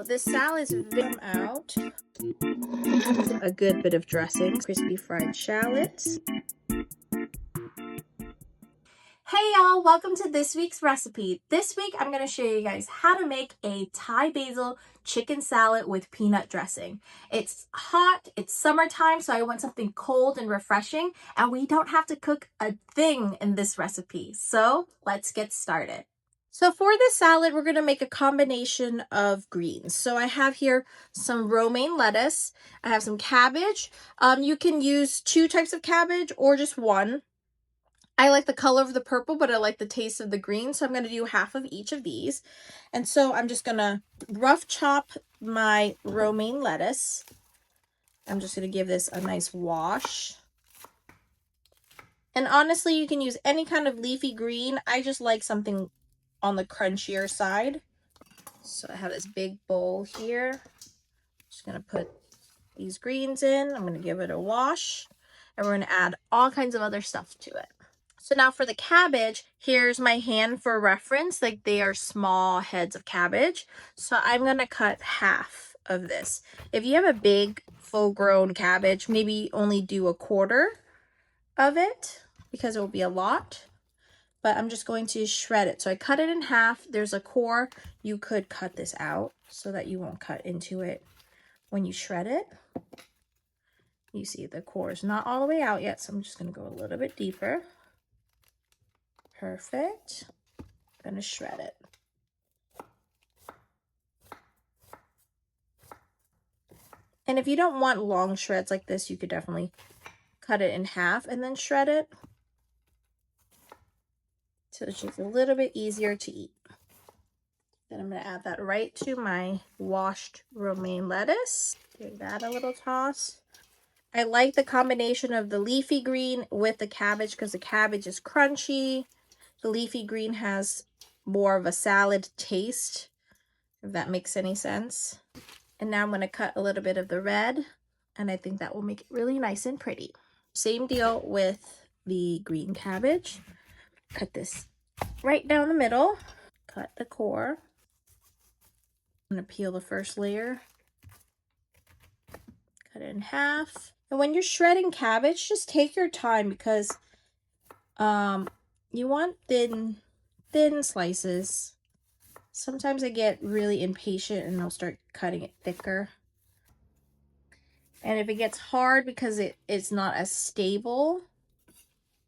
this salad is out. A good bit of dressing, crispy fried shallots. Hey y'all, welcome to this week's recipe. This week I'm going to show you guys how to make a Thai basil chicken salad with peanut dressing. It's hot, it's summertime, so I want something cold and refreshing, and we don't have to cook a thing in this recipe. So let's get started. So for this salad, we're going to make a combination of greens. So I have here some romaine lettuce. I have some cabbage. You can use 2 types of cabbage or just one. I like the color of the purple, but I like the taste of the green. So I'm going to do half of each of these. And so I'm just going to rough chop my romaine lettuce. I'm just going to give this a nice wash. And honestly, you can use any kind of leafy green. I just like something on the crunchier side. So I have this big bowl here. Just going to put these greens in. I'm going to give it a wash. And we're going to add all kinds of other stuff to it. So now for the cabbage, here's my hand for reference. Like, they are small heads of cabbage. So I'm going to cut half of this. If you have a big full-grown cabbage, maybe only do 1/4 of it because it will be a lot. But I'm just going to shred it. So I cut it in half. There's a core. You could cut this out so that you won't cut into it when you shred it. You see the core is not all the way out yet, so I'm just going to go a little bit deeper. Perfect. I'm going to shred it. And if you don't want long shreds like this, you could definitely cut it in half and then shred it. So it's just a little bit easier to eat. Then I'm going to add that right to my washed romaine lettuce. Give that a little toss. I like the combination of the leafy green with the cabbage because the cabbage is crunchy. The leafy green has more of a salad taste, if that makes any sense. And now I'm going to cut a little bit of the red, and I think that will make it really nice and pretty. Same deal with the green cabbage. Cut this right down the middle. Cut the core. I'm going to peel the first layer. Cut it in half. And when you're shredding cabbage, just take your time because you want thin slices. Sometimes I get really impatient and I'll start cutting it thicker. And if it gets hard because it's not as stable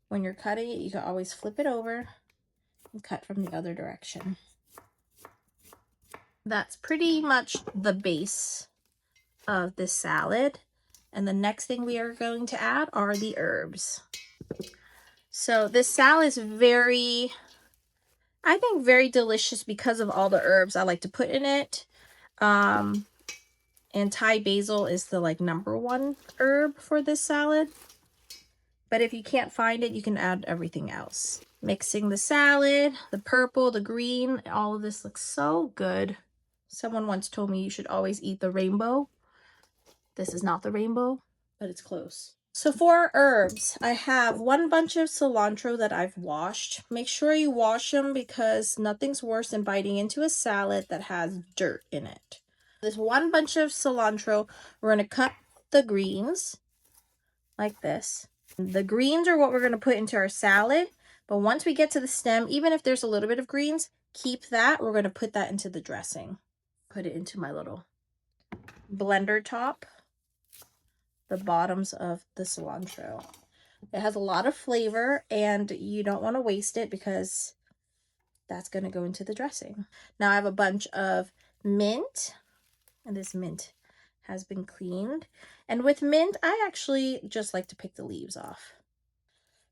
when you're cutting it, you can always flip it over and cut from the other direction. That's pretty much the base of this salad. And the next thing we are going to add are the herbs. So this salad is very delicious because of all the herbs I like to put in it. And Thai basil is the #1 herb for this salad. But if you can't find it, you can add everything else. Mixing the salad, the purple, the green, all of this looks so good. Someone once told me you should always eat the rainbow. This is not the rainbow, but it's close. So for herbs, I have 1 bunch of cilantro that I've washed. Make sure you wash them because nothing's worse than biting into a salad that has dirt in it. This 1 bunch of cilantro, we're going to cut the greens like this. The greens are what we're going to put into our salad, but once we get to the stem, even if there's a little bit of greens, keep that. We're going to put that into the dressing. Put it into my little blender top. The bottoms of the cilantro. It has a lot of flavor and you don't want to waste it because that's going to go into the dressing. Now I have a bunch of mint, and this mint has been cleaned. And with mint, I actually just like to pick the leaves off.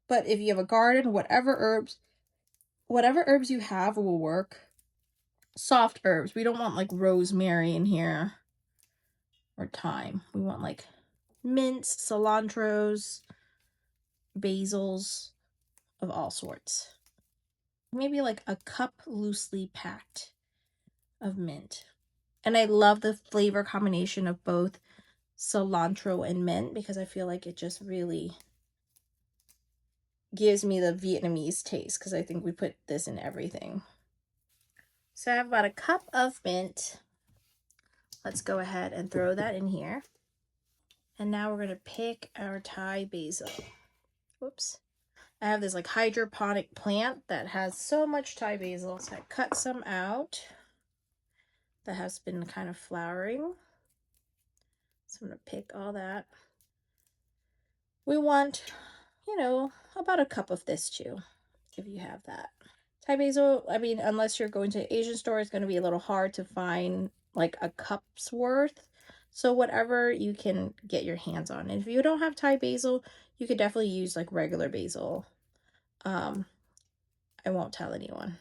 But if you have a garden, whatever herbs you have will work. Soft herbs. We don't want rosemary in here or thyme. We want mints, cilantros, basils of all sorts. Maybe a cup loosely packed of mint. And I love the flavor combination of both cilantro and mint because I feel like it just really gives me the Vietnamese taste because I think we put this in everything. So I have about a cup of mint. Let's go ahead and throw that in here. And now we're gonna pick our Thai basil. Whoops. I have this like hydroponic plant that has so much Thai basil. So I cut some out that has been kind of flowering. So I'm gonna pick all that. We want, you know, about a cup of this too, if you have that. Thai basil, I mean, unless you're going to an Asian store, it's gonna be a little hard to find like a cup's worth. So whatever you can get your hands on. And if you don't have Thai basil, you could definitely use like regular basil. I won't tell anyone.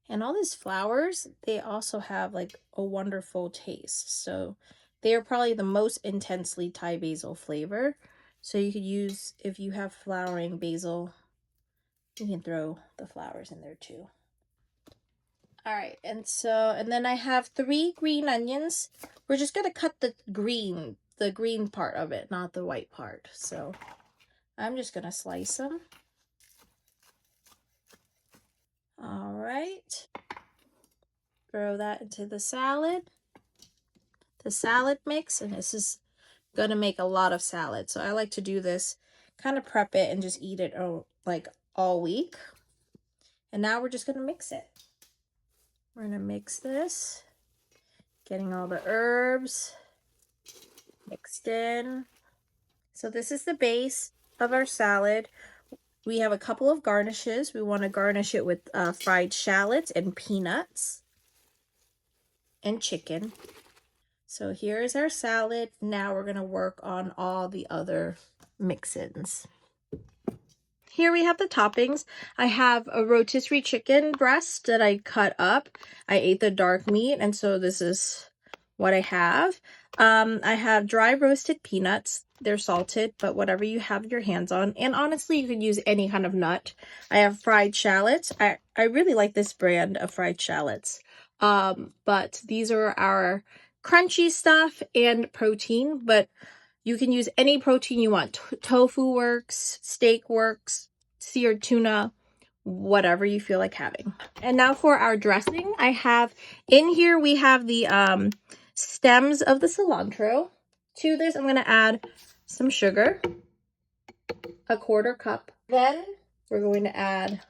And all these flowers, they also have like a wonderful taste. So they are probably the most intensely Thai basil flavor. So you could use, if you have flowering basil, you can throw the flowers in there too. All right, and then I have 3 green onions. We're just gonna cut the green part of it, not the white part. So I'm just gonna slice them. All right. Throw that into the salad mix, and this is gonna make a lot of salad. So I like to do this, kind of prep it and just eat it like all week. And now we're just gonna mix it. We're gonna mix this, getting all the herbs mixed in. So this is the base of our salad. We have a couple of garnishes. We want to garnish it with fried shallots and peanuts and chicken. So here is our salad. Now we're going to work on all the other mix-ins. Here we have the toppings. I have a rotisserie chicken breast that I cut up. I ate the dark meat, and so this is what I have. I have dry roasted peanuts. They're salted, but whatever you have your hands on. And honestly, you could use any kind of nut. I have fried shallots. I really like this brand of fried shallots. But these are our crunchy stuff and protein, but you can use any protein you want. Tofu works, steak works, seared tuna, whatever you feel like having. And now for our dressing, I have in here, we have the stems of the cilantro. To this, I'm going to add some sugar, a 1/4 cup. Then we're going to add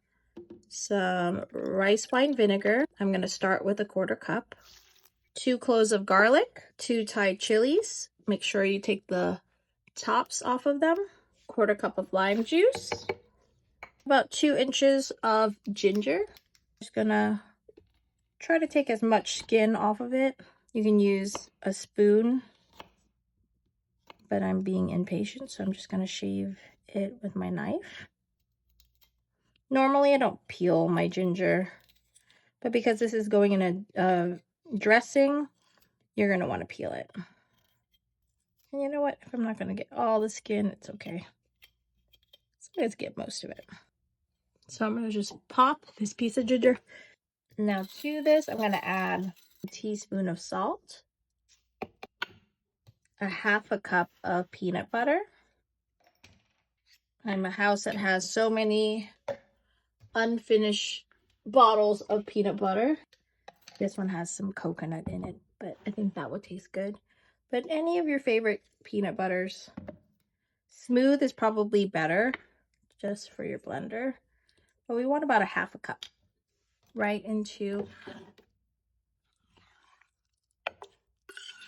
some rice wine vinegar. I'm going to start with a 1/4 cup. 2 cloves of garlic, 2 Thai chilies. Make sure you take the tops off of them. 1/4 cup of lime juice. About 2 inches of ginger. Just gonna try to take as much skin off of it. You can use a spoon, but I'm being impatient, so I'm just gonna shave it with my knife. Normally I don't peel my ginger, but because this is going in a dressing, you're gonna want to peel it. And you know what? If I'm not gonna get all the skin, it's okay. Let's get most of it. So I'm gonna just pop this piece of ginger. Now to this, I'm gonna add a teaspoon of salt, a 1/2 cup of peanut butter. I'm a house that has so many unfinished bottles of peanut butter. This one has some coconut in it, but I think that would taste good. But any of your favorite peanut butters. Smooth is probably better just for your blender. But we want about a 1/2 cup right into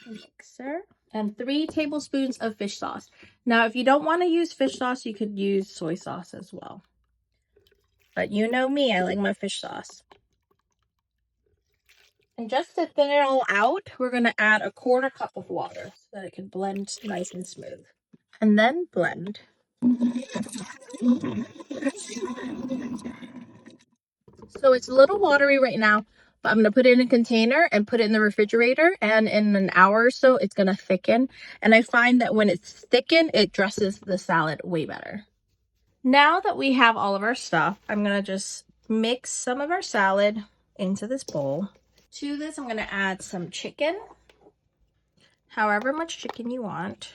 the mixer. And 3 tablespoons of fish sauce. Now, if you don't want to use fish sauce, you could use soy sauce as well. But you know me, I like my fish sauce. And just to thin it all out, we're going to add a 1/4 cup of water so that it can blend nice and smooth. And then blend. So it's a little watery right now, but I'm going to put it in a container and put it in the refrigerator. And in an hour or so, it's going to thicken. And I find that when it's thickened, it dresses the salad way better. Now that we have all of our stuff, I'm going to just mix some of our salad into this bowl. To this, I'm going to add some chicken, however much chicken you want.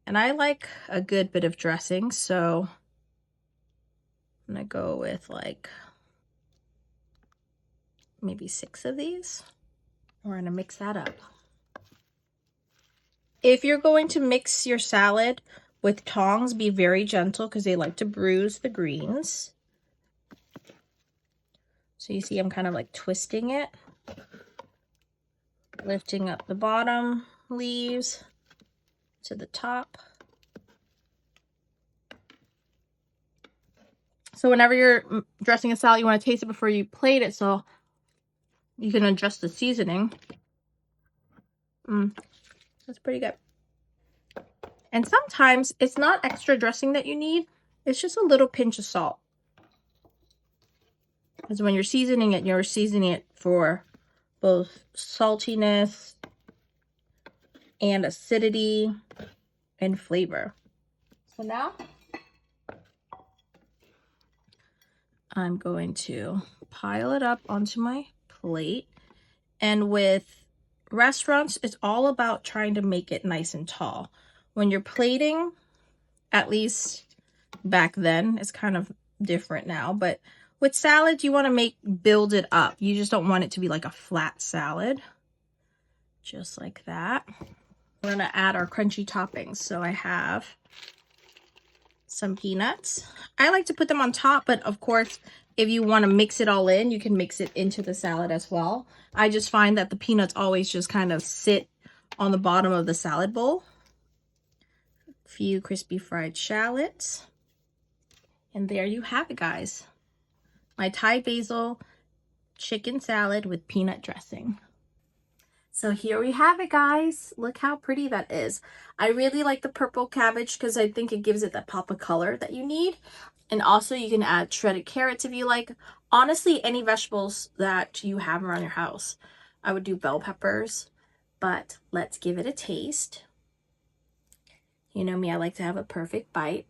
And I like a good bit of dressing, so I'm going to go with like maybe 6 of these. We're gonna mix that up. If you're going to mix your salad with tongs, be very gentle because they like to bruise the greens. So you see I'm kind of like twisting it, lifting up the bottom leaves to the top. So whenever you're dressing a salad, you want to taste it before you plate it so you can adjust the seasoning. That's pretty good. And sometimes it's not extra dressing that you need, it's just a little pinch of salt. Because when you're seasoning it for both saltiness and acidity and flavor. So now I'm going to pile it up onto my plate. And with restaurants, it's all about trying to make it nice and tall. When you're plating, at least back then, it's kind of different now, but with salads, you want to build it up. You just don't want it to be like a flat salad. Just like that. We're going to add our crunchy toppings. So I have some peanuts. I like to put them on top, but of course, if you want to mix it all in, you can mix it into the salad as well. I just find that the peanuts always just kind of sit on the bottom of the salad bowl. A few crispy fried shallots. And there you have it, guys. My Thai basil chicken salad with peanut dressing. So here we have it, guys. Look how pretty that is. I really like the purple cabbage because I think it gives it that pop of color that you need. And also you can add shredded carrots if you like. Honestly, any vegetables that you have around your house. I would do bell peppers, but let's give it a taste. You know me, I like to have a perfect bite.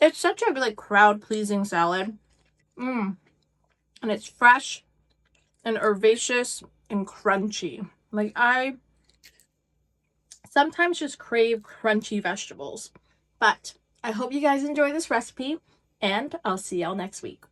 It's such a like crowd-pleasing salad. And it's fresh and herbaceous and crunchy. Like, I sometimes just crave crunchy vegetables. But I hope you guys enjoy this recipe, and I'll see y'all next week.